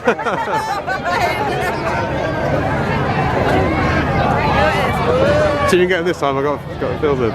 See if you can get him this time. I got to film him.